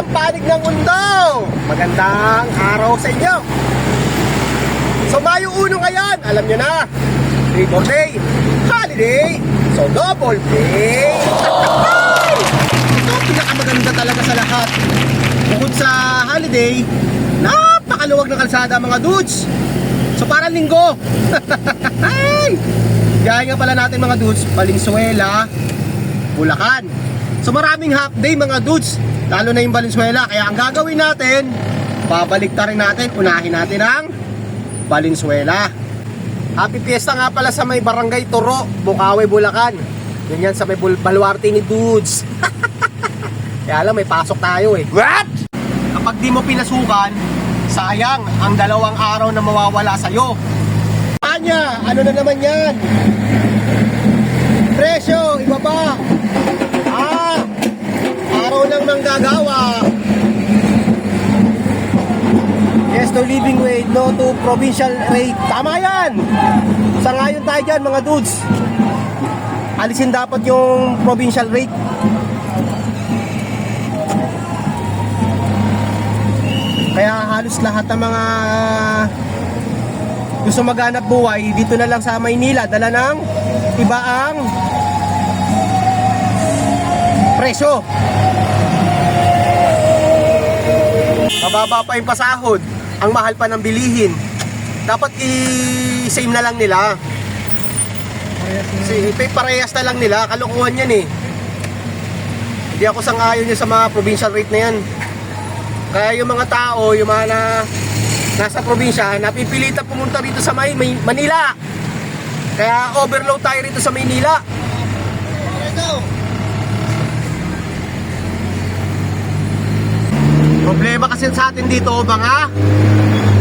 panig ng mundo! Magandang araw sa inyo! So Mayo 1 ngayon, alam nyo na, Labor Day, holiday, so double pay! Ito ang pinakamaganda talaga sa lahat. Bukod sa holiday, napakaluwag na kalsada mga dudes. So parang linggo. Gaya nga pala natin mga dudes, Valenzuela, Bulacan. So maraming half day mga dudes, lalo na yung Valenzuela. Kaya ang gagawin natin, babalik ta rin natin, unahin natin ang Valenzuela. Happy Fiesta nga pala sa may Barangay Toro, Bukawi, Bulacan. Yun yan sa may baluarte ni dudes. Kaya alam, may pasok tayo eh. What? Kapag di mo pinasukan, sayang ang 2 araw na mawawala sa'yo. Anya, ano na naman yan? Presyo, ibaba. Araw ng manggagawa. Yes to living wage, no to provincial rate. Tama yan. Sangayon tayo dyan mga dudes. Alisin dapat yung provincial rate. Kaya halos lahat ng mga gusto maghanap buhay dito na lang sa Maynila, dala ng ibaang presyo. Mababa pa yung pasahod, ang mahal pa ng bilihin. Dapat i-same na lang nila. Parehas na lang nila, kalokohan yan eh. Hindi ako sang-ayon yun sa mga provincial rate na yan. Kaya yung mga tao, yung mga nasa probinsya, napipilitan pumunta rito sa Manila. Kaya overload tayo rito sa Maynila. Problema kasi sa atin dito, mga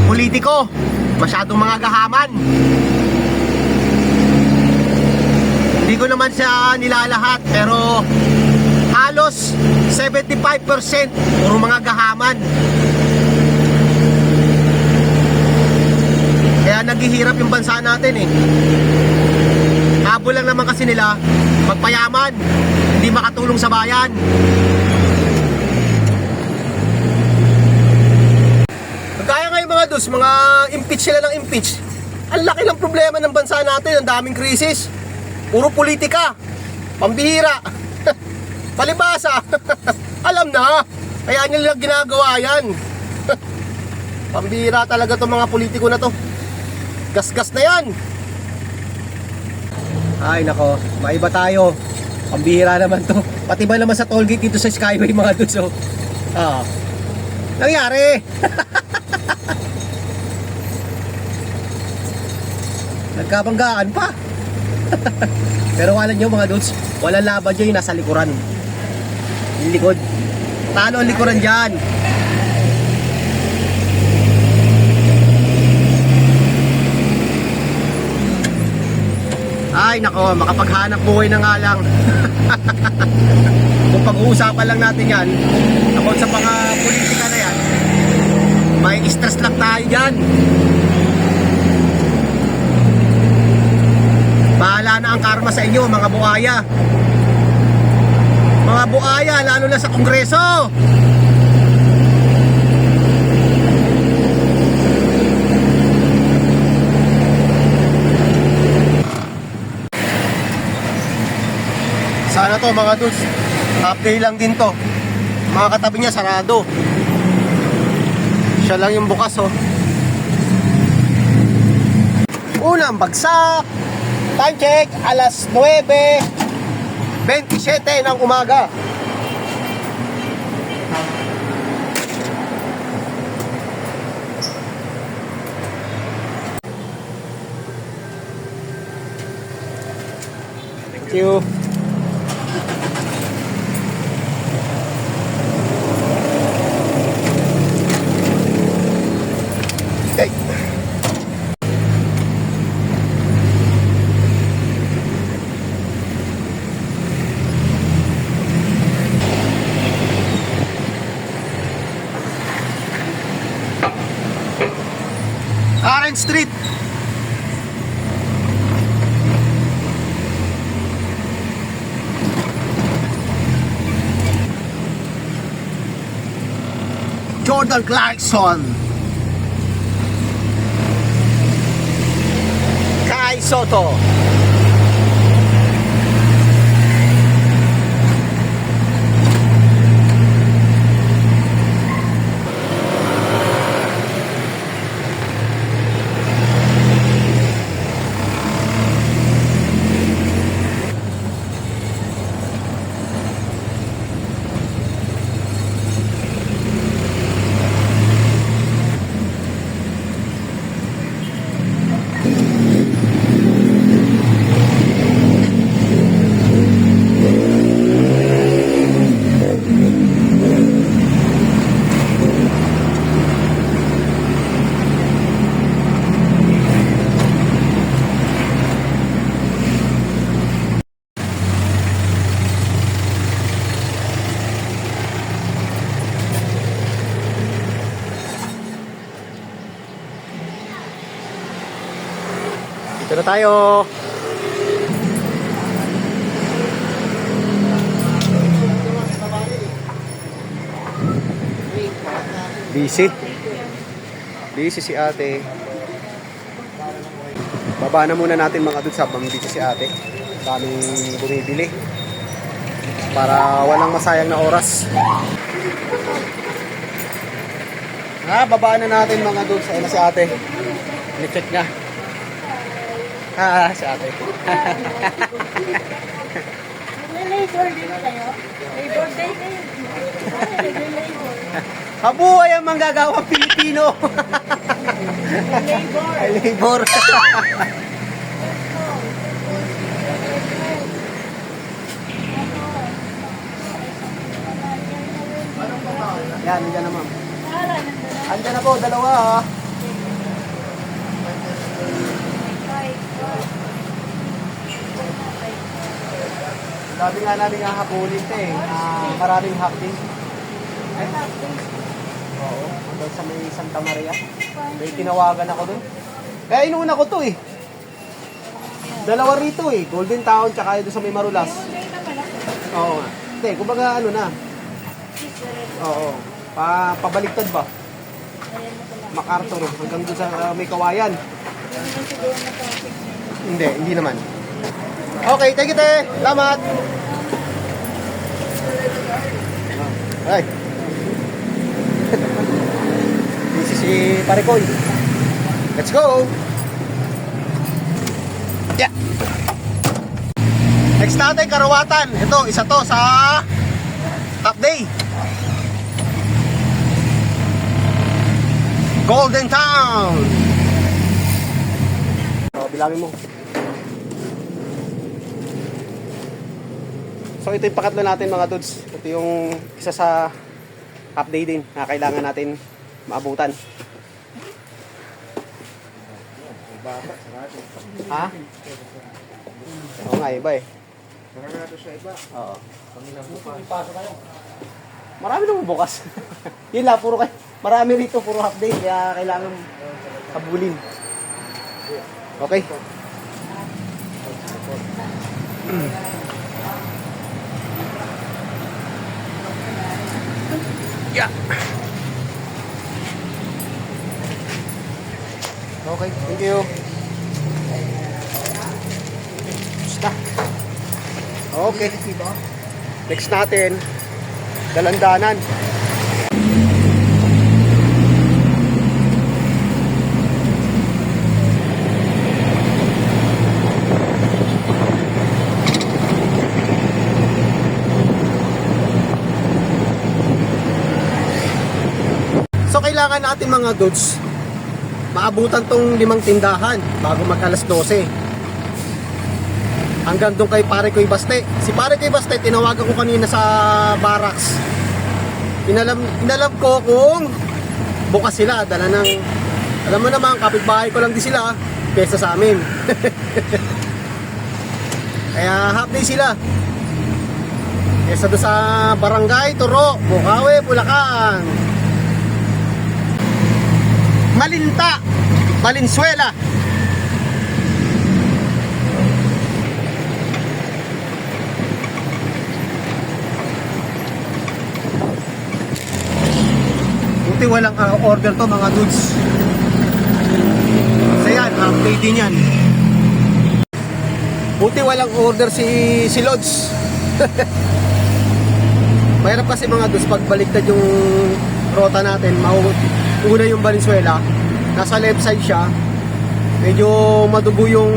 politiko, masyadong mga gahaman. Hindi ko naman siya nilalahat, pero halos 75% puro mga gahaman. Kaya naghihirap yung bansa natin eh. Habol lang naman kasi nila magpayaman, hindi makatulong sa bayan. Kaya ngayon mga dus, mga impeach sila ng impeach. Ang laki ng problema ng bansa natin, ang daming krisis. Puro politika, pambihira. Palibasa. Alam na. Kaya nila ginagawa yan. Pambihira talaga itong mga politiko na to. Gas-gas na yan. Ay nako, maiba tayo. Pambihira naman to. Pati ba naman sa tollgate dito sa Skyway mga dudes, oh. Nangyari. Nagkabanggaan pa. Pero wala nyo mga dudes, walang laban dyan yung nasa likuran. Yung likod. Talo ang likuran dyan. Ay nako, makapaghanap buhay na nga lang. Kung pag-uusapan lang natin yan about sa mga politika na yan, may stress lang tayo dyan. Bahala na ang karma sa inyo mga buhaya. Mga buhaya, lalo na sa Kongreso. Sana to mga dudes, half day lang din to. Mga katabi niya sarado. Siya lang yung bukas, oh. Unang bagsak. Time check, alas 9:27 ng umaga. Thank you. Okay. Orange Street. Jordan Clarkson, Kai Soto. Dito na tayo. Busy si ate. Baba na muna natin mga dudes habang busy si ate. Daming bumibili. Para walang masayang na oras. Babaan na natin mga dudes. Ayun na si ate. Ni-check niya. Si ate. Labor din kayo? Labor day kayo? Habuhay ang manggagawang Pilipino. Labor. Ay, labor. Yan, andyan na ma'am. Andyan na po, dalawa ha. Sabi nga namin nga hapulin ito eh. Maraming hapding. Oo, hanggang sa may Santa Maria. May tinawagan ako dun. Kaya inuuna ko to eh. Dalawa rito eh. Golden Town tsaka doon sa may Marulas. Oo nga. Hindi, kumbaga ano na. Oo. Pabaligtad ba? MacArthur hanggang doon sa may Kawayan. Hindi naman. Okay, thank you te. Salamat. Ay. This is si Parekoy. Let's go. Yeah. Next natin, Karawatan. Ito, isa to sa top day. Golden Town. Bilangin mo. So ito yung pakatlo natin mga dudes. Ito yung isa sa half day din na kailangan natin maabutan. Ha? Oo nga, iba eh. Oo. Marami naman bukas. Yun lang, puro kayo. Marami rito, puro half day. Kaya kailangan habulin. Okay. Yeah. Okay, thank you. Basta. Okay. Next natin, Dalandanan. So kailangan natin mga dudes maabutan tong 5 tindahan bago mag alas 12 hanggang doon kay Parekoy Baste. Si Parekoy Baste tinawagan ko kanina sa barracks. Inalam ko kung bukas sila, dala ng, alam mo naman, kapitbahay ko lang din sila kesa sa amin. Kaya half day sila kesa doon sa Barangay Turo, Bukawi, Bulacan, Malinta, Valenzuela. Buti walang order to mga dudes. So yan, update din yan. Buti walang order si Lods. Mahirap kasi mga dudes, pag baliktad yung rota natin, una yung Valenzuela, nasa left side siya, medyo madugo yung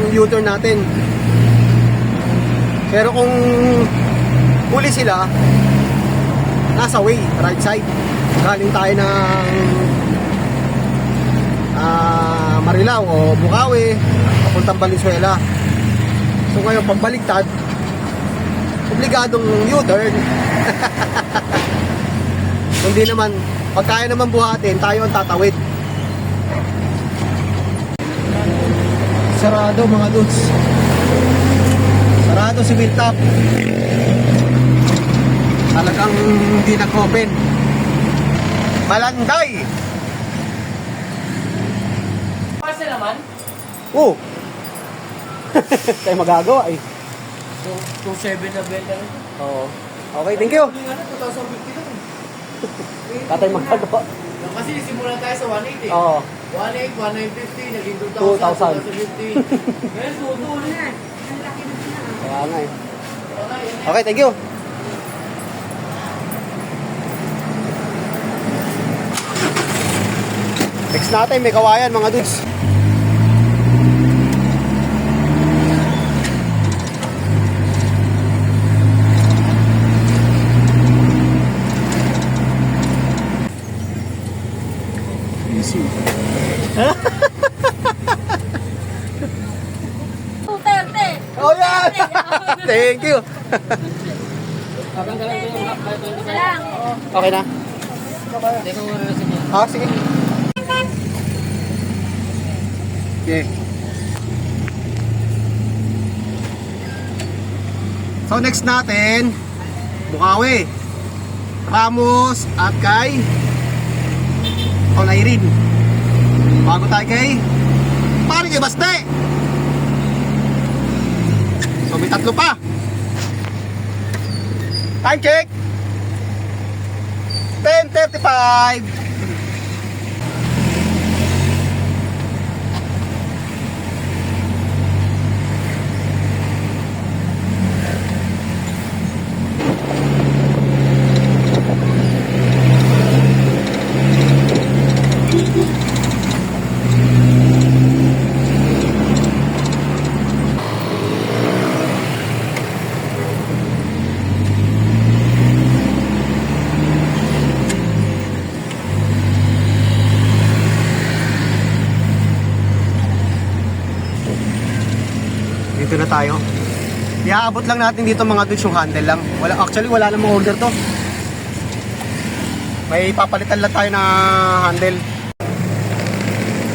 U-turn natin. Pero kung huli sila, nasa way, right side. Galing tayo ng Marilao o Bukawi, papuntang Valenzuela. So ngayon, pagbaliktad, obligadong U-turn. Hindi naman, pag kaya naman buhatin, tayo ang tatawid. Sarado mga dudes. Sarado si Wheeltop. Talagang hindi nag-open. Malanday! Kasi naman, Oh! Tayo magagawa eh. 2.7 na benta rin. Oo. Okay, thank you. Yung ano, 2,050 lang. Tatay magagawa. Kasi simulan tayo sa 180. Oo. 1.8, 1.950, naging 2,000. 2,000, 2,050. Ngayon, tutuloy na. Ang laki na sila. Kaya nga eh. Okay, yun na. Okay, thank you. Next natin, may kawayan mga dudes. Easy. 230. Oh yeah! Thank you. Isa lang. Okay na? Ah, sige. Okay. So next natin, Bukawi, Ramos at kay Onairin. Bago tayo kay Pari kay Baste. So may tatlo pa. Time check. 10:35. Dito na tayo. Iaabot lang natin dito mga dudes yung handle lang. Actually wala namang order to. May papalitan lang tayo na handle.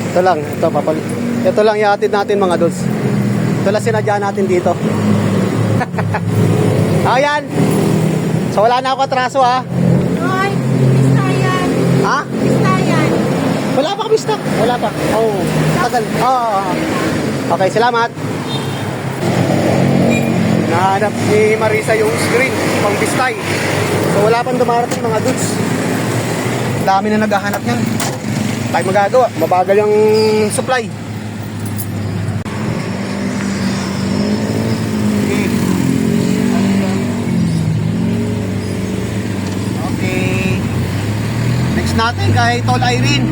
Ito lang, ito papalit. Ito lang ihatid natin mga dudes. Ito lang sinadya natin dito. Ayan. So wala na ako atraso ha. Hoy, pista yan. Ha? Pista yan. Wala pa kami stock. Wala pa. Oh, tagal. Okay, salamat. Nahanap ni Marisa yung screen pang Bistay. So wala pang dumarating mga dudes. Dami na naghahanap niyan. Tayo magagawa. Mabagal yung supply. Okay. Okay. Next natin kay Tol Irene.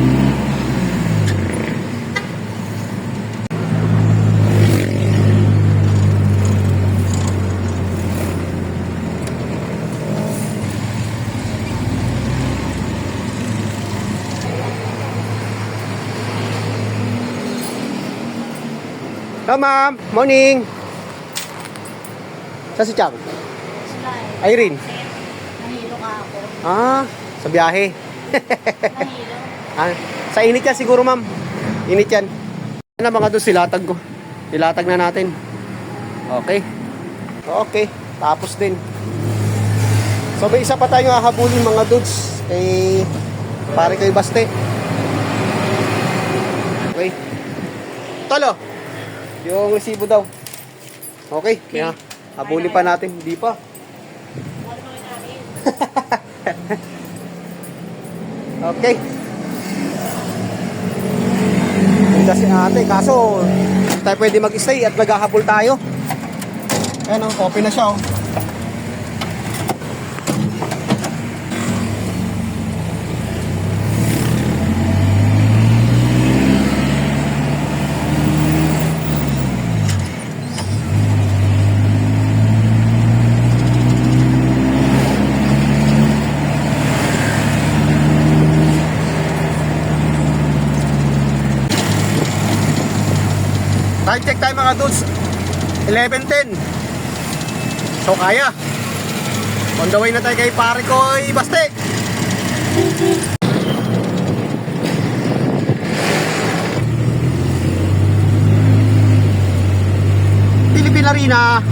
Hello ma'am, morning. Sa si Chang? Slide. Irene. Nahilo ka ako. Ah, sa biyahe. Nahilo. Sa init yan siguro ma'am. Init yan. Yan na mga doon, silatag ko. Silatag na natin. Okay. Okay, tapos din. So may isa pa tayong hahabulin mga dudes. Kay pare kay Baste. Okay. Tolo. Yung resibo daw. Okay, kaya habulin pa natin. Hindi pa. Okay. Ganda si ate, kaso hindi tayo pwede mag-stay at naghahabol tayo. Ayan o, open na siya o. Time check tayo mga dudes, 11:10. So kaya. On the way na tayo kay pare ko Baste. Philippine Arena.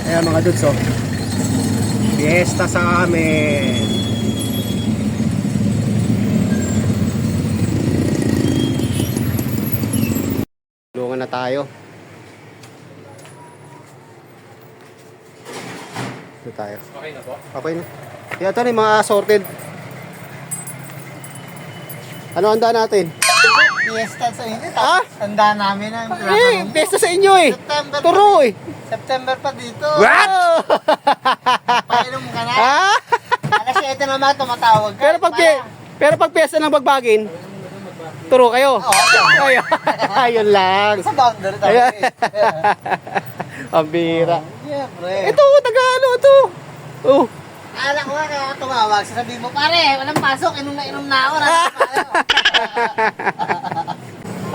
Ayan mga dudes, oh. Fiesta sa amin. Tulungan na tayo. Ito tayo. Okay na po? Okay na. Kaya ito na yung mga assorted. Ano handa natin? Fiesta sa inyo. Ah? Tanda namin ang Fiesta sa inyo eh. September Turo eh. September pa dito. What? Painom ka na. Ah? Alas 7 naman tumatawag ka. Pero pag piyesta ng bagbagin, turo kayo. Oo. Ayun. Ayun lang. Sa boundary tayo. Ayun. Ang bira. Siyempre. Ito, Tagalog ito. Oh. Ala ko na tumawag. Sasabihin mo, pare, walang pasok. Inom na ako.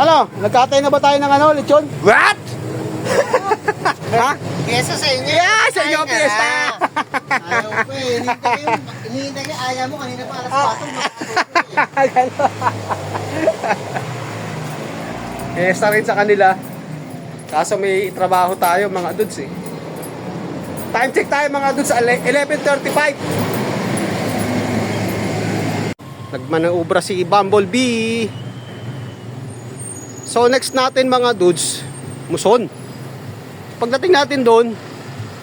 Ano? Nagkatay na ba tayo ng ano, lechon? What? Ha? Fiesta sa inyo. Yeah, sa inyo, fiesta. Ayaw ko eh. Hinihintay kayo. Ayaw mo. Kanina pa alas 4. Fiesta rin sa kanila. Kaso may trabaho tayo mga dudes eh. Time check tayo mga dudes, 11:35. Nagmanaubra si Bumblebee. So next natin mga dudes, Muson. Pagdating natin doon,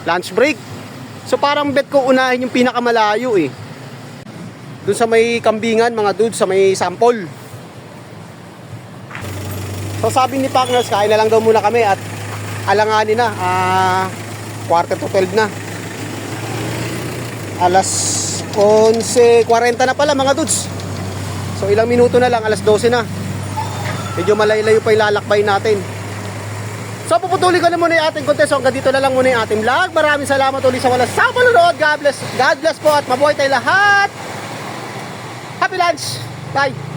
lunch break. So parang bet ko unahin yung pinakamalayo eh. Doon sa may kambingan mga dudes, sa may sample. So sabi ni Partners, kain na lang daw muna kami at alanganin na. 11:45 na. Alas 11:40 na pala mga dudes. So ilang minuto na lang, alas 12 na. Medyo malayo-layo pa ilalakbay natin. So puputulin ko na muna yung ating contest. So hanggang dito na lang muna yung ating vlog. Maraming salamat ulit sa walang sawang panonood. God bless po at mabuhay tayo lahat. Happy lunch. Bye.